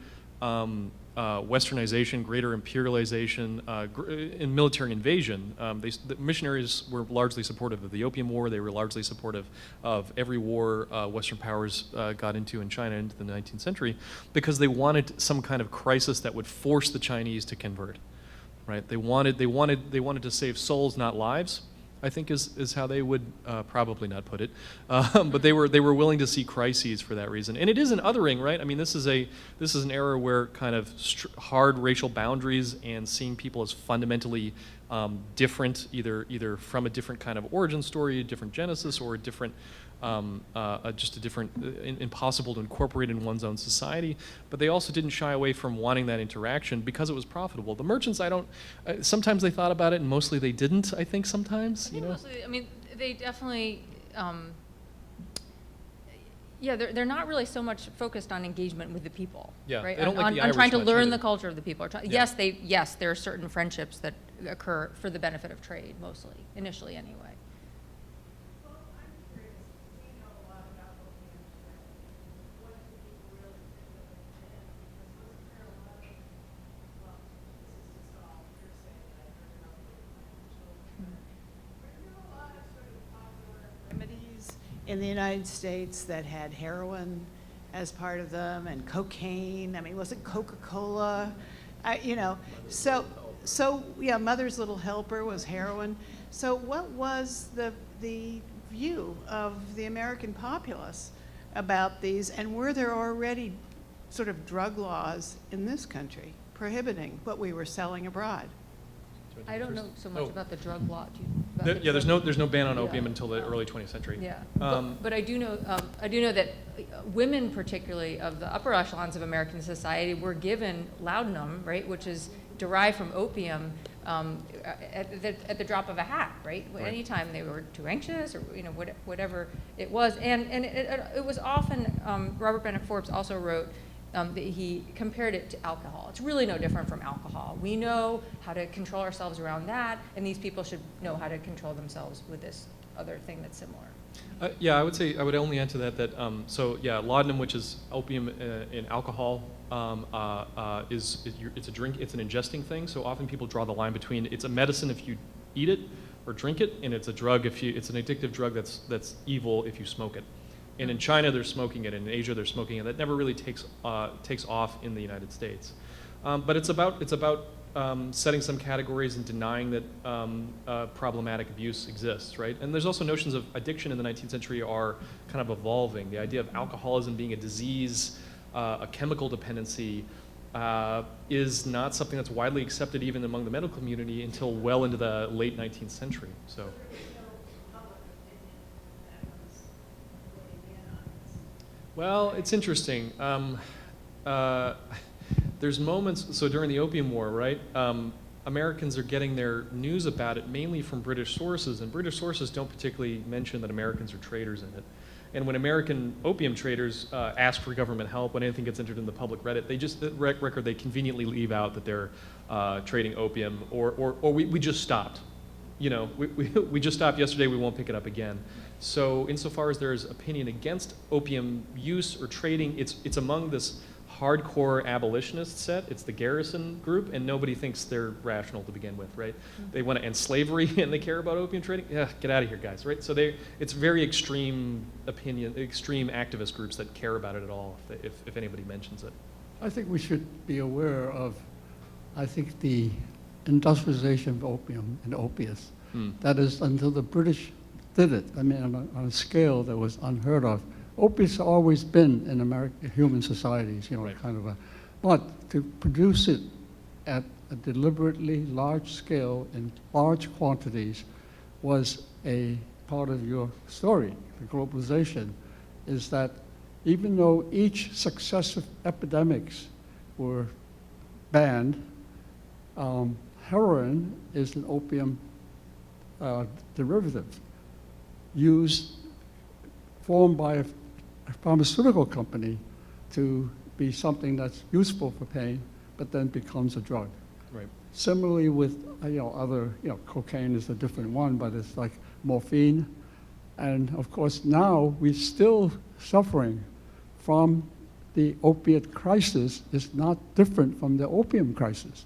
[SPEAKER 4] westernization, greater imperialization, in military invasion. The missionaries were largely supportive of the Opium War. They were largely supportive of every war Western powers got into in China into the 19th century, because they wanted some kind of crisis that would force the Chinese to convert. Right? They wanted to save souls, not lives, I think is how they would probably not put it, but they were willing to see crises for that reason. And it is an othering, right? I mean, this is an era where kind of hard racial boundaries and seeing people as fundamentally different, either from a different kind of origin story, a different genesis, or a different impossible to incorporate in one's own society. But they also didn't shy away from wanting that interaction because it was profitable. The merchants, sometimes they thought about it, and mostly they didn't, I think sometimes.
[SPEAKER 3] Mostly, they definitely, they're not really so much focused on engagement with the people,
[SPEAKER 4] yeah,
[SPEAKER 3] right?
[SPEAKER 4] They don't like the Irish
[SPEAKER 3] trying to
[SPEAKER 4] much
[SPEAKER 3] learn
[SPEAKER 4] either.
[SPEAKER 3] the culture of the people.
[SPEAKER 4] Yeah.
[SPEAKER 3] Yes, there are certain friendships that occur for the benefit of trade, mostly, initially anyway.
[SPEAKER 5] In the United States that had heroin as part of them, and cocaine. I mean, was it Coca-Cola? So Mother's Little Helper was heroin. So what was the view of the American populace about these, and were there already sort of drug laws in this country prohibiting what we were selling abroad?
[SPEAKER 3] I don't know so much about the drug law.
[SPEAKER 4] There's no ban on opium until the early 20th century.
[SPEAKER 3] Yeah, but I do know that women, particularly of the upper echelons of American society, were given laudanum, right, which is derived from opium, at the drop of a hat, right? Anytime they were too anxious or whatever it was, and it was often. Robert Bennett Forbes also wrote. That he compared it to alcohol. It's really no different from alcohol. We know how to control ourselves around that, and these people should know how to control themselves with this other thing that's similar.
[SPEAKER 4] I would only add to that laudanum, which is opium in alcohol, it's a drink. It's an ingesting thing. So often people draw the line between it's a medicine if you eat it or drink it, and it's a drug it's an addictive drug that's evil if you smoke it. And in China, they're smoking it. In Asia, they're smoking it. That never really takes off in the United States. But it's about setting some categories and denying that problematic abuse exists, right? And there's also notions of addiction in the 19th century are kind of evolving. The idea of alcoholism being a disease, a chemical dependency, is not something that's widely accepted even among the medical community until well into the late 19th century. So. Well, it's interesting. There's moments, so during the Opium War, right, Americans are getting their news about it mainly from British sources, and British sources don't particularly mention that Americans are traders in it. And when American opium traders ask for government help, when anything gets entered in the public record, they conveniently leave out that they're trading opium, or we just stopped. You know, we just stopped yesterday, we won't pick it up again. So insofar as there's opinion against opium use or trading, it's among this hardcore abolitionist set. It's the Garrison group, and nobody thinks they're rational to begin with, right? Mm-hmm. They want to end slavery and they care about opium trading. Yeah, get out of here, guys, right? So it's very extreme opinion, extreme activist groups that care about it at all, if anybody mentions it.
[SPEAKER 2] I think we should be aware of, I think, the industrialization of opium and opiates. That is, until the British did it, I mean, on a scale that was unheard of. Opiates have always been in American human societies, you know,
[SPEAKER 4] right.
[SPEAKER 2] kind of a, but to produce it at a deliberately large scale in large quantities was a part of your story. The globalization is that even though each successive epidemics were banned, heroin is an opium derivative formed by a pharmaceutical company to be something that's useful for pain, but then becomes a drug.
[SPEAKER 4] Right.
[SPEAKER 2] Similarly with other, cocaine is a different one, but it's like morphine. And of course now we're still suffering from the opiate crisis. Is not different from the opium crisis.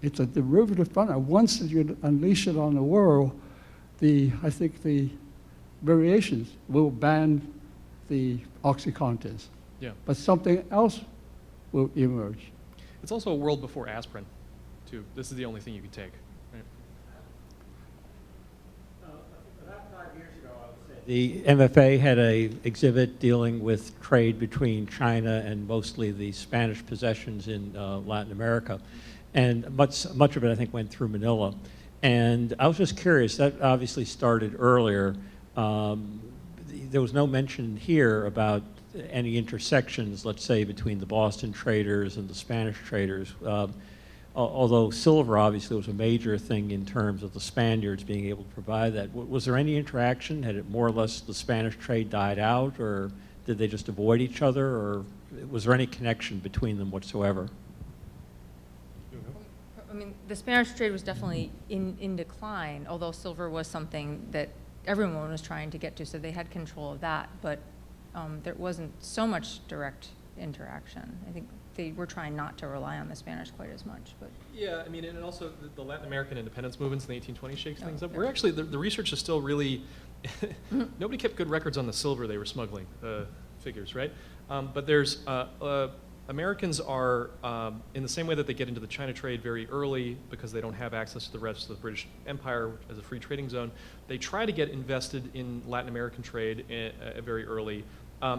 [SPEAKER 2] It's a derivative from it. Once you unleash it on the world, I think the variations will ban the OxyContins.
[SPEAKER 4] Yeah.
[SPEAKER 2] But something else will emerge.
[SPEAKER 4] It's also a world before aspirin, too. This is the only thing you can take. Right?
[SPEAKER 6] About 5 years ago, I would say, the MFA had an exhibit dealing with trade between China and mostly the Spanish possessions in Latin America. And much of it, I think, went through Manila. And I was just curious, that obviously started earlier. There was no mention here about any intersections, let's say, between the Boston traders and the Spanish traders. Although silver obviously was a major thing in terms of the Spaniards being able to provide that. Was there any interaction? Had it more or less the Spanish trade died out, or did they just avoid each other, or was there any connection between them whatsoever?
[SPEAKER 3] I mean, the Spanish trade was definitely in decline, although silver was something that everyone was trying to get to, so they had control of that, but there wasn't so much direct interaction. I think they were trying not to rely on the Spanish quite as much. But
[SPEAKER 4] yeah, I mean, and also the Latin American independence movements in the 1820s shakes things up. We're actually, the research is still really, nobody kept good records on the silver they were smuggling, figures, right? But there's, Americans are, in the same way that they get into the China trade very early because they don't have access to the rest of the British Empire as a free trading zone, they try to get invested in Latin American trade very early.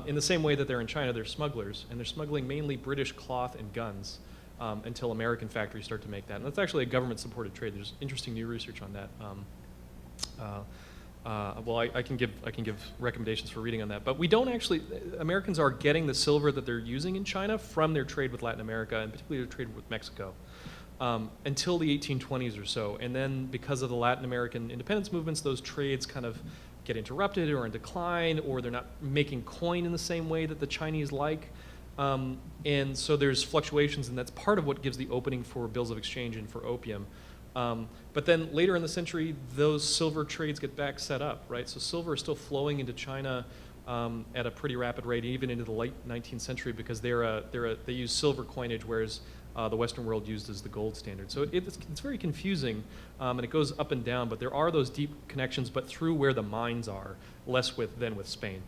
[SPEAKER 4] In the same way that they're in China, they're smugglers, and they're smuggling mainly British cloth and guns until American factories start to make that. And that's actually a government-supported trade. There's interesting new research on that. Well, I can give recommendations for reading on that. But we don't actually, Americans are getting the silver that they're using in China from their trade with Latin America, and particularly their trade with Mexico, until the 1820s or so. And then because of the Latin American independence movements, those trades kind of get interrupted or in decline, or they're not making coin in the same way that the Chinese like. And so there's fluctuations, and that's part of what gives the opening for bills of exchange and for opium. But then later in the century, those silver trades get back set up, right? So silver is still flowing into China at a pretty rapid rate, even into the late 19th century, because they use silver coinage, whereas the Western world used as the gold standard. So it's very confusing, and it goes up and down, but there are those deep connections, but through where the mines are, less than with Spain.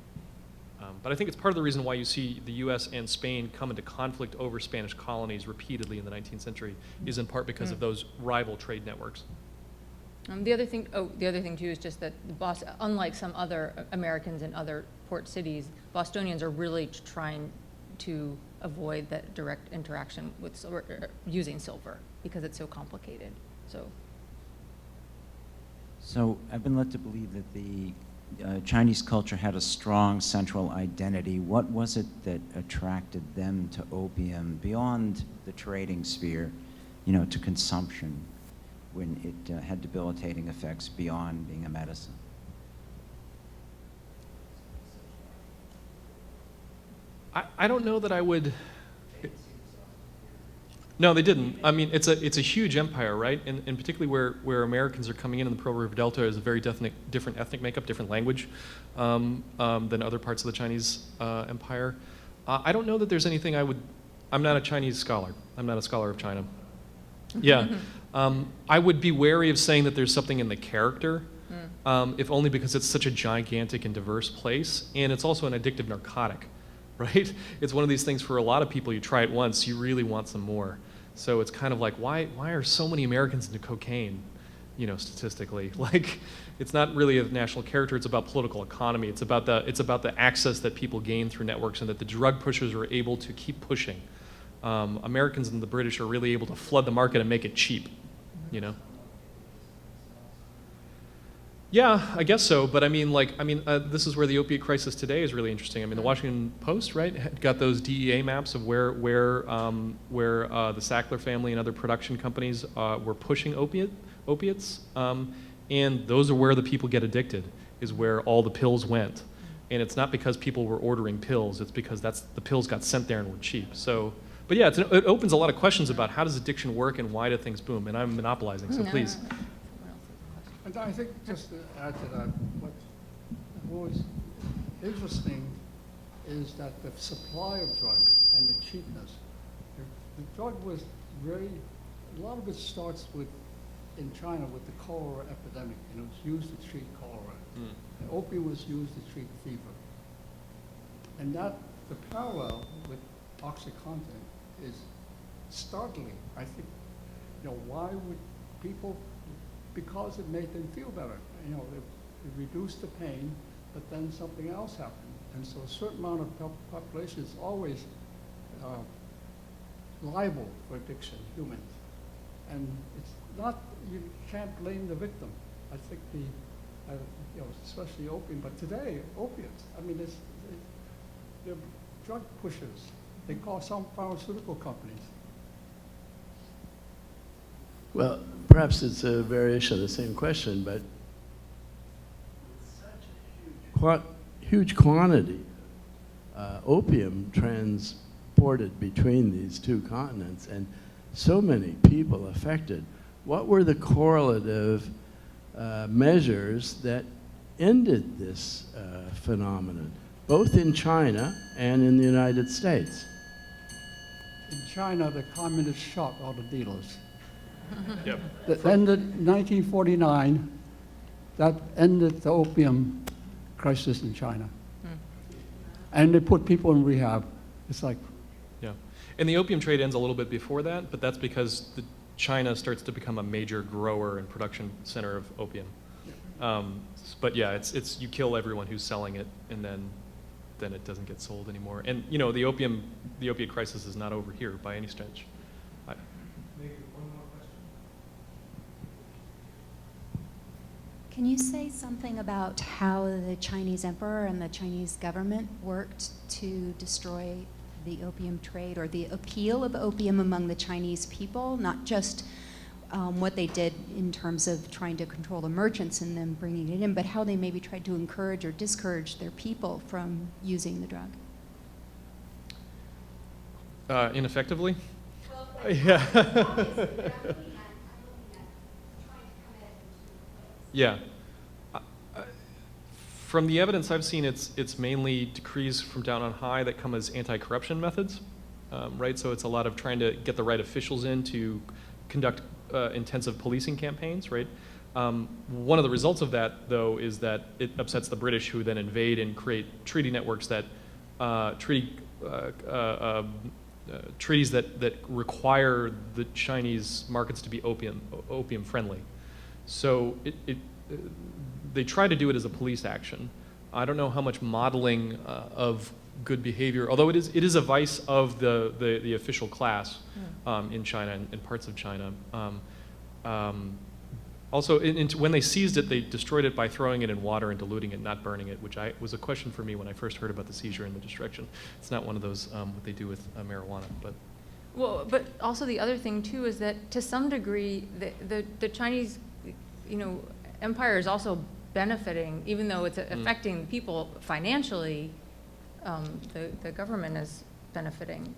[SPEAKER 4] But I think it's part of the reason why you see the US and Spain come into conflict over Spanish colonies repeatedly in the 19th century, is in part because of those rival trade networks.
[SPEAKER 3] The other thing too is just that unlike some other Americans in other port cities, Bostonians are really trying to avoid that direct interaction with silver, using silver, because it's so complicated.
[SPEAKER 7] So I've been led to believe that the Chinese culture had a strong central identity. What was it that attracted them to opium beyond the trading sphere, to consumption, when it had debilitating effects beyond being a medicine?
[SPEAKER 4] I don't know that I would. No, they didn't. I mean, it's a huge empire, right? And particularly where Americans are coming in the Pearl River Delta is a very different ethnic makeup, different language than other parts of the Chinese empire. I don't know that there's anything I'm not a Chinese scholar. I'm not a scholar of China. Yeah. I would be wary of saying that there's something in the character, if only because it's such a gigantic and diverse place, and it's also an addictive narcotic. Right? It's one of these things for a lot of people, you try it once, you really want some more. So it's kind of like, why are so many Americans into cocaine, statistically? Like, it's not really a national character, it's about political economy. It's about the access that people gain through networks and that the drug pushers are able to keep pushing. Americans and the British are really able to flood the market and make it cheap, Yeah, I guess so. But this is where the opiate crisis today is really interesting. I mean, the Washington Post, right, had got those DEA maps of where the Sackler family and other production companies were pushing opiates, and those are where the people get addicted. Is where all the pills went, and it's not because people were ordering pills. It's because the pills got sent there and were cheap. So, but yeah, it opens a lot of questions about how does addiction work and why do things boom. And I'm monopolizing, so please.
[SPEAKER 2] And I think, just to add to that, what's always interesting is that the supply of drug and the cheapness. The drug was a lot of it starts in China with the cholera epidemic, and it was used to treat cholera. And opium was used to treat fever. And the parallel with OxyContin is startling. I think, why would people? Because it made them feel better. It reduced the pain, but then something else happened. And so a certain amount of population is always liable for addiction, humans. And it's not, you can't blame the victim. I think especially opium, but today, opiates, they're drug pushers. They call some pharmaceutical companies.
[SPEAKER 8] Well, perhaps it's a variation of the same question, but such a huge quantity opium transported between these two continents and so many people affected. What were the correlative measures that ended this phenomenon, both in China and in the United States?
[SPEAKER 2] In China, the communists shot all the dealers.
[SPEAKER 4] Yep.
[SPEAKER 2] That ended 1949. That ended the opium crisis in China. And they put people in rehab. It's like...
[SPEAKER 4] Yeah. And the opium trade ends a little bit before that, but that's because China starts to become a major grower and production center of opium. But yeah, it's you kill everyone who's selling it, and then it doesn't get sold anymore. And the opiate crisis is not over here by any stretch.
[SPEAKER 9] Can you say something about how the Chinese emperor and the Chinese government worked to destroy the opium trade, or the appeal of opium among the Chinese people, not just what they did in terms of trying to control the merchants and them bringing it in, but how they maybe tried to encourage or discourage their people from using the drug?
[SPEAKER 4] Ineffectively? Yeah. Yeah. From the evidence I've seen, it's mainly decrees from down on high that come as anti-corruption methods, right? So it's a lot of trying to get the right officials in to conduct intensive policing campaigns, right? One of the results of that, though, is that it upsets the British, who then invade and create treaty networks that treaties that require the Chinese markets to be opium friendly. So they try to do it as a police action. I don't know how much modeling of good behavior, although it is a vice of the official class in China and parts of China. Also, when they seized it, they destroyed it by throwing it in water and diluting it, not burning it, which was a question for me when I first heard about the seizure and the destruction. It's not one of those what they do with marijuana, but.
[SPEAKER 3] Well, but also the other thing too is that to some degree the Chinese, empire is also benefiting, even though it's affecting people financially. The government is benefiting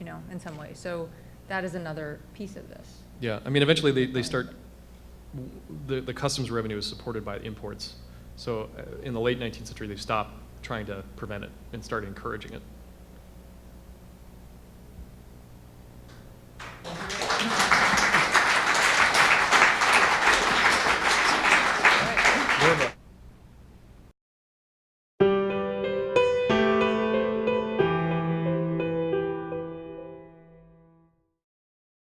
[SPEAKER 3] in some way. So that is another piece of this.
[SPEAKER 4] Yeah, I mean, eventually they start. The customs revenue is supported by imports. So in the late 19th century, they stopped trying to prevent it and started encouraging it.